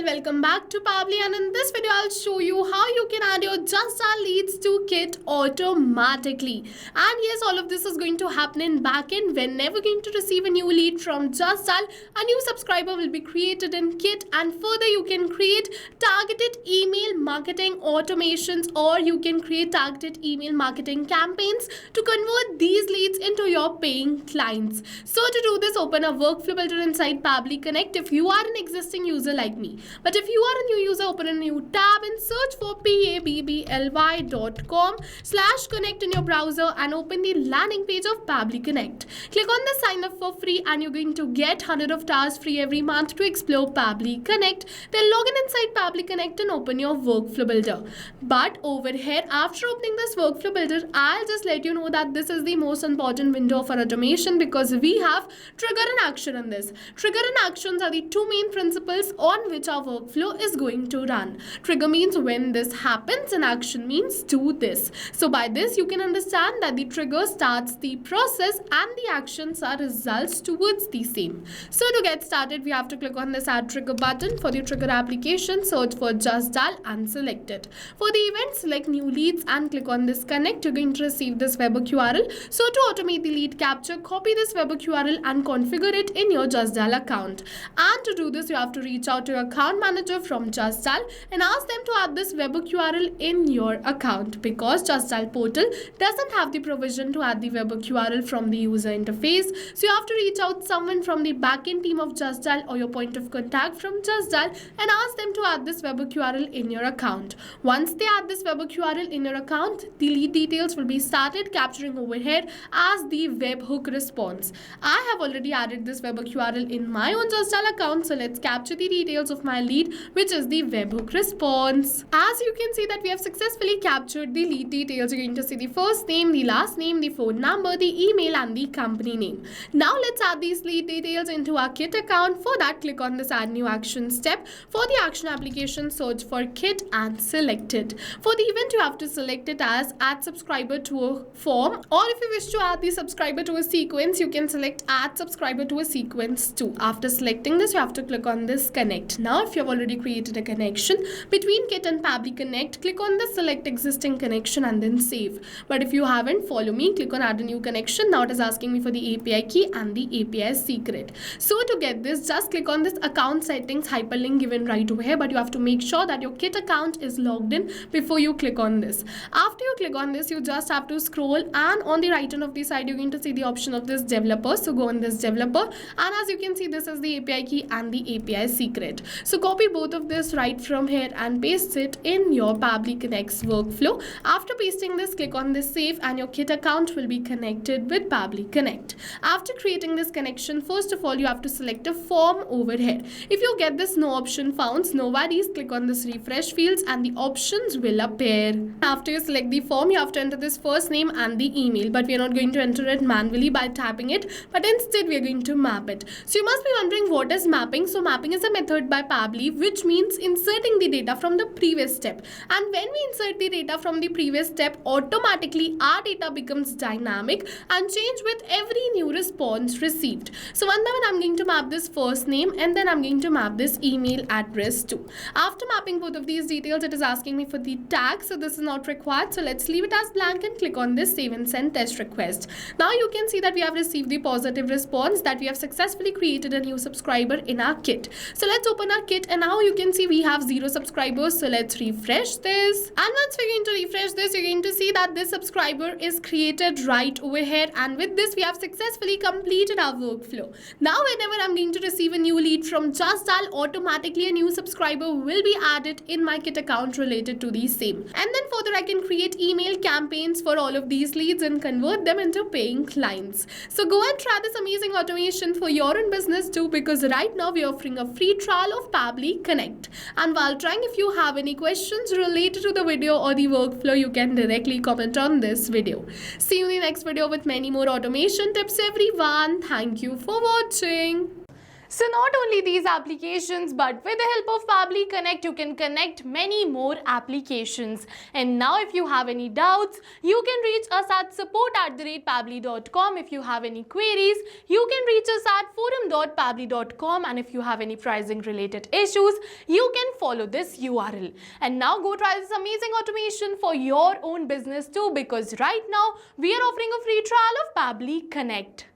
Justdial, welcome back to Pabbly, and in this video I'll show you how you can add your Justdial leads to Kit automatically. And yes, all of this is going to happen in backend. Whenever you're going to receive a new lead from Justdial, a new subscriber will be created in Kit, and further you can create targeted email marketing automations, or you can create targeted email marketing campaigns to convert these leads into your paying clients. So to do this, open a workflow builder inside Pabbly Connect if you are an existing user like me. But if you are a new user, open a new tab and search for pabbly.com/connect in your browser and open the landing page of Pabbly Connect. Click on the sign up for free and you're going to get 100 of tasks free every month to explore Pabbly Connect. Then log in inside Pabbly Connect and open your workflow builder. But over here, after opening this workflow builder, I'll just let you know that this is the most important window for automation because we have trigger and action in this. Trigger and actions are the two main principles on which our workflow is going to run. Trigger means when this happens and action means do this. So by this you can understand that the trigger starts the process and the actions are results towards the same. So to get started, we have to click on this add trigger button. For the trigger application, search for Justdial and select it. For the event, select new leads and click on this connect. You're going to receive this webhook URL. So to automate the lead capture, copy this webhook URL and configure it in your Justdial account. And to do this, you have to reach out to your account manager from Justdial and ask them to add this webhook URL in your account, because Justdial portal doesn't have the provision to add the webhook URL from the user interface. So you have to reach out someone from the backend team of Justdial or your point of contact from Justdial and ask them to add this webhook URL in your account. Once they add this webhook URL in your account, the lead details will be started capturing over here as the webhook response. I have already added this webhook URL in my own Justdial account, so let's capture the details of my lead, which is the webhook response. As you can see that we have successfully captured the lead details. You're going to see the first name, the last name, the phone number, the email and the company name. Now let's add these lead details into our Kit account. For that, click on this add new action step. For the action application, search for Kit and select it. For the event, you have to select it as add subscriber to a form, or if you wish to add the subscriber to a sequence, you can select add subscriber to a sequence too. After selecting this, you have to click on this connect. Now if you have already created a connection between Kit and Pabbly Connect, click on the select existing connection and then save. But if you haven't, follow me, click on add a new connection. Now it is asking me for the API key and the API secret. So to get this, just click on this account settings hyperlink given right over here, but you have to make sure that your Kit account is logged in before you click on this. After you click on this, you just have to scroll, and on the right hand of the side you're going to see the option of this developer. So go on this developer, and as you can see, this is the API key and the API secret. So copy both of this right from here and paste it in your Pabbly Connect's workflow. After pasting this, click on this save and your Kit account will be connected with Pabbly Connect. After creating this connection, first of all you have to select a form over here. If you get this no option found, no worries, click on this refresh fields and the options will appear. After you select the form, you have to enter this first name and the email, but we are not going to enter it manually by tapping it, but instead we are going to map it. So you must be wondering what is mapping. So mapping is a method by Pabbly which means inserting the data from the previous step, and when we insert the data from the previous step, automatically our data becomes dynamic and change with every new response received. So one by one I'm going to map this first name and then I'm going to map this email address too. After mapping both of these details, it is asking me for the tag, so this is not required, so let's leave it as blank and click on this save and send test request. Now you can see that we have received the positive response that we have successfully created a new subscriber in our Kit. So let's open our Kit, and now you can see we have 0 subscribers. So let's refresh this, and once we're going to refresh this, you're going to see that this subscriber is created right over here, and with this we have successfully completed our workflow. Now whenever I'm going to receive a new lead from Justdial, automatically a new subscriber will be added in my Kit account related to the same, and then further I can create email campaigns for all of these leads and convert them into paying clients. So go and try this amazing automation for your own business too, because right now we are offering a free trial of Pabbly Connect. And while trying, if you have any questions related to the video or the workflow, you can directly comment on this video. See you in the next video with many more automation tips, everyone. Thank you for watching. So not only these applications, but with the help of Pabbly Connect, you can connect many more applications. And now if you have any doubts, you can reach us at support@pabbly.com. If you have any queries, you can reach us at forum.pabbly.com. And if you have any pricing related issues, you can follow this URL. And now go try this amazing automation for your own business too, because right now we are offering a free trial of Pabbly Connect.